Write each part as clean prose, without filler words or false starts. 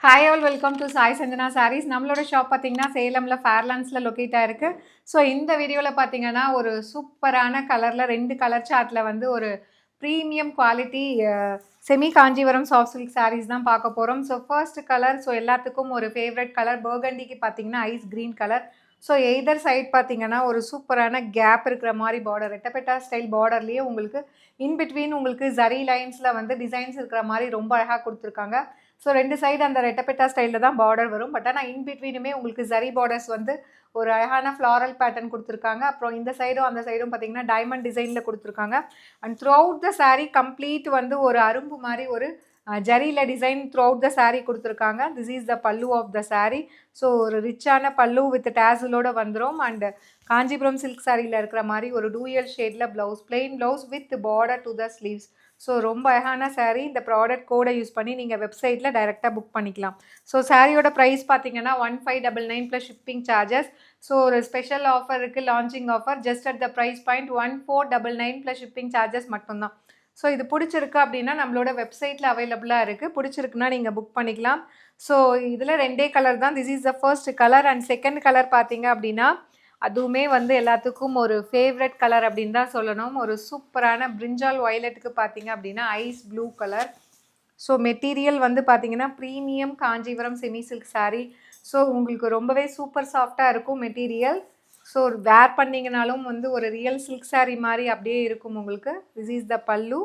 Hi all welcome to Sai Sanjana sarees. நம்மளோட shop பார்த்தீங்கன்னா சேலமில் ஃபேர்லாண்ட்ஸில் locate ஆயிருக்கு. ஸோ இந்த வீடியோவில் பார்த்தீங்கன்னா ஒரு சூப்பரான கலரில் 2 கலர் சார்ட்டில் வந்து ஒரு premium quality semi Kanchipuram soft silk sarees தான் பார்க்க போகிறோம். ஸோ ஃபர்ஸ்ட் கலர், ஸோ எல்லாத்துக்கும் ஒரு ஃபேவரட் கலர் பர்கண்டிக்கு பார்த்தீங்கன்னா ice green colour. So either side பார்த்தீங்கன்னா ஒரு சூப்பரான கேப் இருக்கிற மாதிரி பார்டர், ரெட்டப்பெட்டா ஸ்டைல் பார்டர்லேயே உங்களுக்கு இன்பிட்வீன் உங்களுக்கு ஜரி லைன்ஸில் வந்து டிசைன்ஸ் இருக்கிற மாதிரி ரொம்ப அழகாக கொடுத்துருக்காங்க. ஸோ 2 சைடு அந்த ரெட்டப்பெட்டா ஸ்டைலில் தான் பார்டர் வரும். பட் ஆனால் இன்பிட்வீனுமே உங்களுக்கு ஜரி பார்டர்ஸ் வந்து ஒரு அழகான ஃப்ளாரல் பேட்டர்ன் கொடுத்துருக்காங்க. அப்புறம் இந்த சைடும் அந்த சைடும் பார்த்தீங்கன்னா டைமண்ட் டிசைனில் கொடுத்துருக்காங்க. And throughout the sari complete வந்து ஒரு அரும்பு மாதிரி ஒரு ஜரியில் design throughout the sari கொடுத்துருக்காங்க. திஸ் இஸ் த பல்லு ஆஃப் த சாரீ. ஸோ ஒரு ரிச்சான பல்லு வித் டேசலோடு வந்துடும். அண்ட் காஞ்சிபுரம் சில்க் சாரியில் இருக்கிற மாதிரி ஒரு டூயல் ஷேடில் blouse, plain blouse with border to the sleeves. So ரொம்ப அழகான சாரீ. இந்த ப்ராடக்ட் கோடை யூஸ் பண்ணி நீங்கள் வெப்சைட்டில் டைரெக்டாக புக் பண்ணிக்கலாம். ஸோ சாரியோட ப்ரைஸ் பார்த்தீங்கன்னா 1599 ப்ளஸ் ஷிப்பிங் சார்ஜஸ். ஸோ ஒரு ஸ்பெஷல் ஆஃபர் இருக்குது, launching offer. Just at the price point 1499 plus shipping charges மட்டும்தான். ஸோ இது பிடிச்சிருக்கு அப்படின்னா நம்மளோட வெப்சைட்டில் அவைலபிளாக இருக்குது. பிடிச்சிருக்குன்னா நீங்கள் புக் பண்ணிக்கலாம். ஸோ இதில் 2 கலர் தான். This is the first colour. And second colour பார்த்தீங்க அப்படின்னா அதுவுமே வந்து எல்லாத்துக்கும் ஒரு ஃபேவரட் கலர் அப்படின்னு தான் சொல்லணும். ஒரு சூப்பரான பிரிஞ்சால் வயலட்டுக்கு பார்த்தீங்க அப்படின்னா ice blue colour. So material வந்து பார்த்தீங்கன்னா premium Kanchipuram semi silk saree. So உங்களுக்கு ரொம்பவே சூப்பர் சாஃப்டாக இருக்கும் மெட்டீரியல். ஸோ வேர் பண்ணிங்கனாலும் வந்து ஒரு ரியல் சில்க் சாரீ மாதிரி அப்படியே இருக்கும் உங்களுக்கு. This is the pallu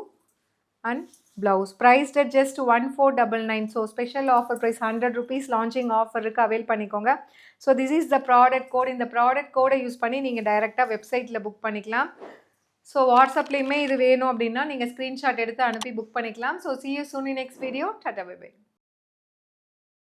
and blouse. Priced at just 1499. So special offer price 100 rupees launching offer இருக்குது, அவைல் பண்ணிக்கோங்க. So this is the product code. இந்த ப்ராடக்ட் கோடை யூஸ் பண்ணி நீங்கள் டைரெக்டாக வெப்சைட்டில் புக் பண்ணிக்கலாம். ஸோ வாட்ஸ்அப்லேயுமே இது வேணும் அப்படின்னா நீங்கள் ஸ்க்ரீன்ஷாட் எடுத்து அனுப்பி புக் பண்ணிக்கலாம். So see you soon in next video. Tata bye bye.